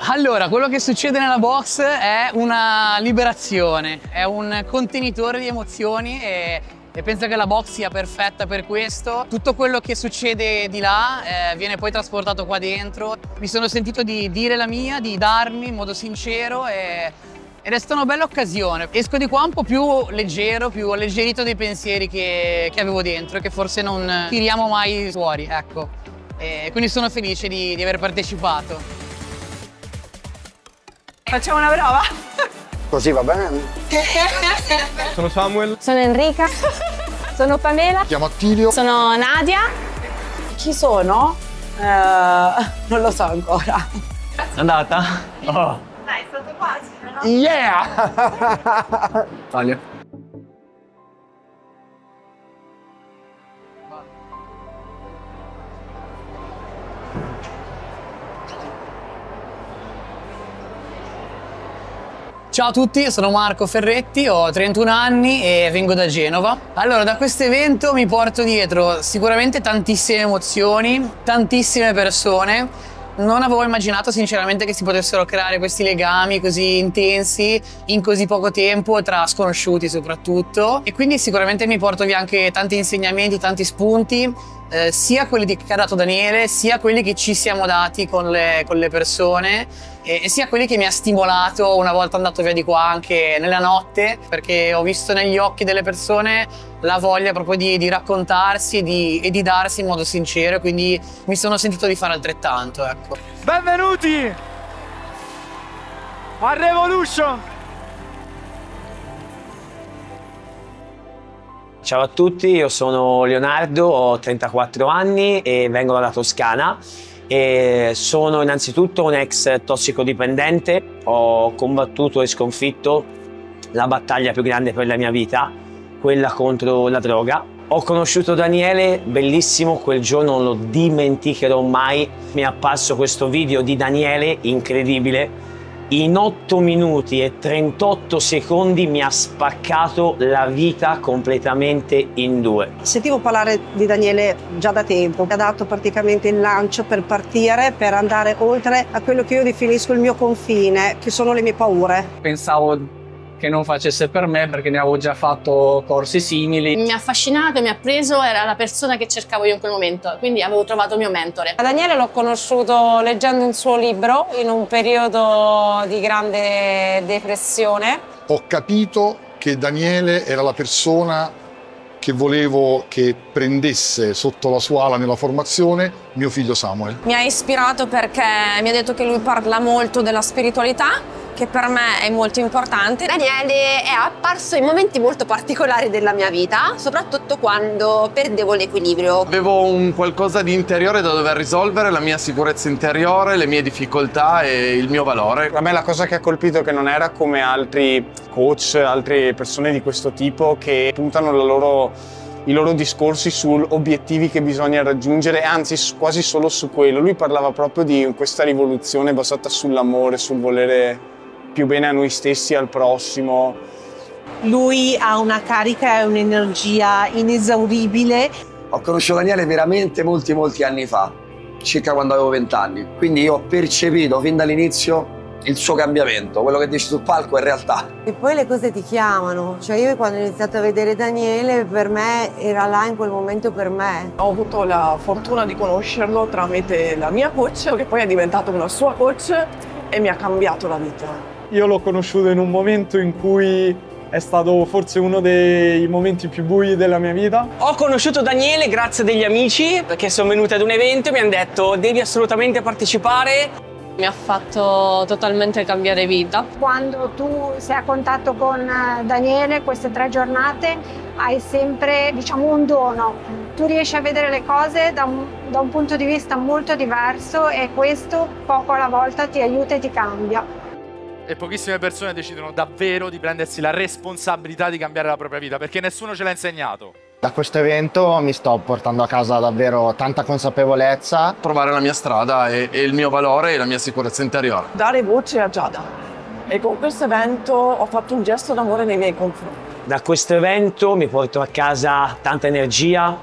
Allora, quello che succede nella box è una liberazione, è un contenitore di emozioni e penso che la box sia perfetta per questo. Tutto quello che succede di là viene poi trasportato qua dentro. Mi sono sentito di dire la mia, di darmi in modo sincero ed è stata una bella occasione. Esco di qua un po' più leggero, più alleggerito dei pensieri che avevo dentro e che forse non tiriamo mai fuori, ecco. E quindi sono felice di aver partecipato. Facciamo una prova? Così va bene? Sono Samuel. Sono Enrica. Sono Pamela. Mi chiamo Attilio. Sono Nadia. Chi sono? Non lo so ancora. È andata? Oh. Dai, è stato quasi, no? Yeah! Taglio. Ciao a tutti, sono Marco Ferretti, ho 31 anni e vengo da Genova. Allora, da questo evento mi porto dietro sicuramente tantissime emozioni, tantissime persone. Non avevo immaginato sinceramente che si potessero creare questi legami così intensi in così poco tempo, tra sconosciuti soprattutto. E quindi sicuramente mi porto via anche tanti insegnamenti, tanti spunti, sia quelli che ha dato Daniele, sia quelli che ci siamo dati con le persone e sia quelli che mi ha stimolato una volta andato via di qua anche nella notte, perché ho visto negli occhi delle persone la voglia proprio di raccontarsi e di darsi in modo sincero, quindi mi sono sentito di fare altrettanto, ecco. Benvenuti a Revolution! Ciao a tutti, io sono Leonardo, ho 34 anni e vengo dalla Toscana e sono innanzitutto un ex tossicodipendente. Ho combattuto e sconfitto la battaglia più grande per la mia vita, quella contro la droga. Ho conosciuto Daniele, bellissimo, quel giorno non lo dimenticherò mai. Mi è apparso questo video di Daniele, incredibile. In 8 minuti e 38 secondi mi ha spaccato la vita completamente in due. Sentivo parlare di Daniele già da tempo, mi ha dato praticamente il lancio per partire, per andare oltre a quello che io definisco il mio confine, che sono le mie paure. Pensavo che non facesse per me perché ne avevo già fatto corsi simili. Mi ha affascinato, mi ha preso, era la persona che cercavo io in quel momento, quindi avevo trovato il mio mentore. Daniele l'ho conosciuto leggendo un suo libro in un periodo di grande depressione. Ho capito che Daniele era la persona che volevo che prendesse sotto la sua ala nella formazione mio figlio Samuel. Mi ha ispirato perché mi ha detto che lui parla molto della spiritualità, che per me è molto importante. Daniele è apparso in momenti molto particolari della mia vita, soprattutto quando perdevo l'equilibrio. Avevo un qualcosa di interiore da dover risolvere, la mia sicurezza interiore, le mie difficoltà e il mio valore. A me la cosa che ha colpito è che non era come altri coach, altre persone di questo tipo che puntano i loro discorsi su obiettivi che bisogna raggiungere, anzi quasi solo su quello. Lui parlava proprio di questa rivoluzione basata sull'amore, sul volere più bene a noi stessi e al prossimo. Lui ha una carica e un'energia inesauribile. Ho conosciuto Daniele veramente molti anni fa, circa quando avevo 20 anni. Quindi io ho percepito fin dall'inizio il suo cambiamento, quello che dici sul palco è realtà. E poi le cose ti chiamano, cioè io quando ho iniziato a vedere Daniele per me era là in quel momento per me. Ho avuto la fortuna di conoscerlo tramite la mia coach, che poi è diventata una sua coach e mi ha cambiato la vita. Io l'ho conosciuto in un momento in cui è stato forse uno dei momenti più bui della mia vita. Ho conosciuto Daniele grazie a degli amici che sono venuti ad un evento e mi hanno detto devi assolutamente partecipare. Mi ha fatto totalmente cambiare vita. Quando tu sei a contatto con Daniele, queste 3 giornate, hai sempre, diciamo, un dono. Tu riesci a vedere le cose da un punto di vista molto diverso e questo poco alla volta ti aiuta e ti cambia. E pochissime persone decidono davvero di prendersi la responsabilità di cambiare la propria vita, perché nessuno ce l'ha insegnato. Da questo evento mi sto portando a casa davvero tanta consapevolezza. Trovare la mia strada e il mio valore e la mia sicurezza interiore. Dare voce a Giada. E con questo evento ho fatto un gesto d'amore nei miei confronti. Da questo evento mi porto a casa tanta energia,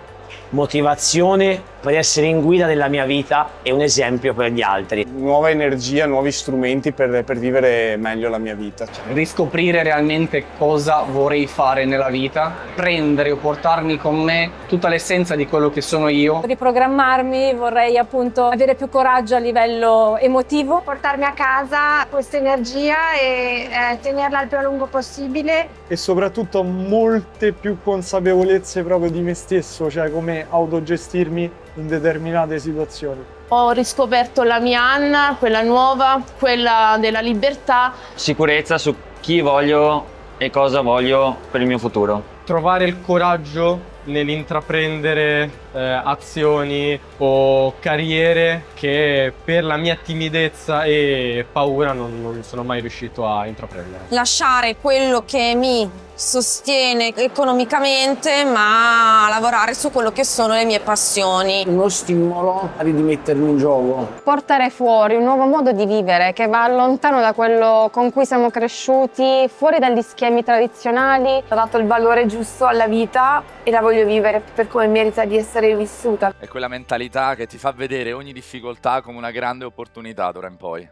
motivazione per essere in guida della mia vita e un esempio per gli altri. Nuova energia, nuovi strumenti per vivere meglio la mia vita. Riscoprire realmente cosa vorrei fare nella vita, prendere o portarmi con me tutta l'essenza di quello che sono io. Riprogrammarmi, vorrei appunto avere più coraggio a livello emotivo. Portarmi a casa questa energia e tenerla il più a lungo possibile. E soprattutto molte più consapevolezze proprio di me stesso, cioè come autogestirmi in determinate situazioni. Ho riscoperto la mia Anna, quella nuova, quella della libertà. Sicurezza su chi voglio e cosa voglio per il mio futuro. Trovare il coraggio nell'intraprendere azioni o carriere che per la mia timidezza e paura non sono mai riuscito a intraprendere. Lasciare quello che mi sostiene economicamente, ma lavorare su quello che sono le mie passioni. Uno stimolo a rimettermi in gioco. Portare fuori un nuovo modo di vivere che va lontano da quello con cui siamo cresciuti, fuori dagli schemi tradizionali. Ho dato il valore giusto alla vita e la voglio vivere per come merita di essere vissuta. È quella mentalità che ti fa vedere ogni difficoltà come una grande opportunità d'ora in poi.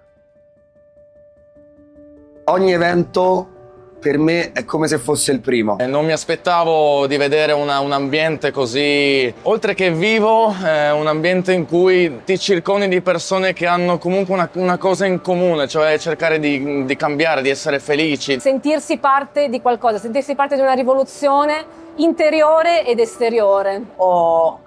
Ogni evento per me è come se fosse il primo. Non mi aspettavo di vedere un ambiente così, oltre che vivo, un ambiente in cui ti circondi di persone che hanno comunque una cosa in comune, cioè cercare di cambiare, di essere felici. Sentirsi parte di qualcosa, sentirsi parte di una rivoluzione interiore ed esteriore. Ho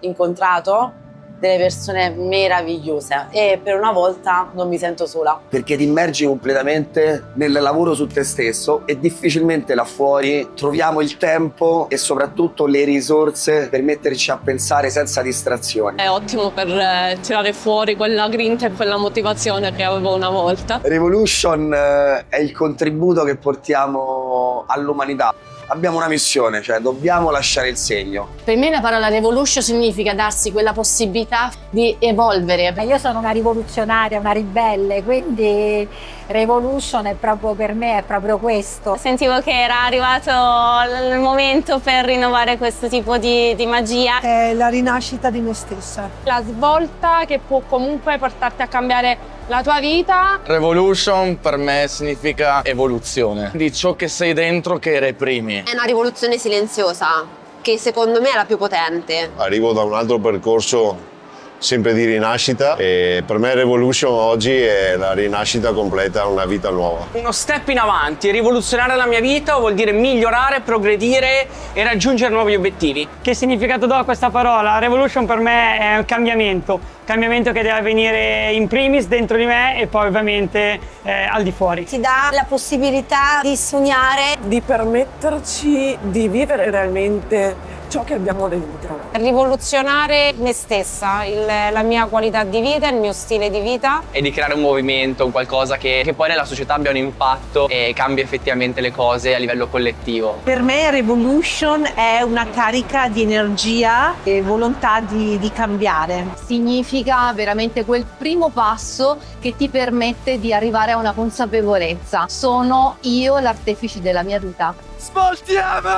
incontrato delle persone meravigliose e per una volta non mi sento sola. Perché ti immergi completamente nel lavoro su te stesso e difficilmente là fuori troviamo il tempo e soprattutto le risorse per metterci a pensare senza distrazioni. È ottimo per tirare fuori quella grinta e quella motivazione che avevo una volta. Revolution è il contributo che portiamo all'umanità. Abbiamo una missione, cioè dobbiamo lasciare il segno. Per me la parola revolution significa darsi quella possibilità di evolvere. Io sono una rivoluzionaria, una ribelle, quindi revolution è proprio per me, è proprio questo. Sentivo che era arrivato il momento per rinnovare questo tipo di magia. È la rinascita di me stessa. La svolta che può comunque portarti a cambiare la tua vita. Revolution per me significa evoluzione di ciò che sei dentro che reprimi. È una rivoluzione silenziosa che secondo me è la più potente. Arrivo da un altro percorso sempre di rinascita e per me Revolution oggi è la rinascita completa, una vita nuova. Uno step in avanti, rivoluzionare la mia vita vuol dire migliorare, progredire e raggiungere nuovi obiettivi. Che significato do a questa parola? Revolution per me è un cambiamento che deve avvenire in primis dentro di me e poi ovviamente al di fuori. Ti dà la possibilità di sognare, di permetterci di vivere realmente ciò che abbiamo dentro. Rivoluzionare me stessa, la mia qualità di vita, il mio stile di vita. E di creare un movimento, un qualcosa che poi nella società abbia un impatto e cambia effettivamente le cose a livello collettivo. Per me Revolution è una carica di energia e volontà di cambiare. Significa veramente quel primo passo che ti permette di arrivare a una consapevolezza. Sono io l'artefice della mia vita. Svoltiamo!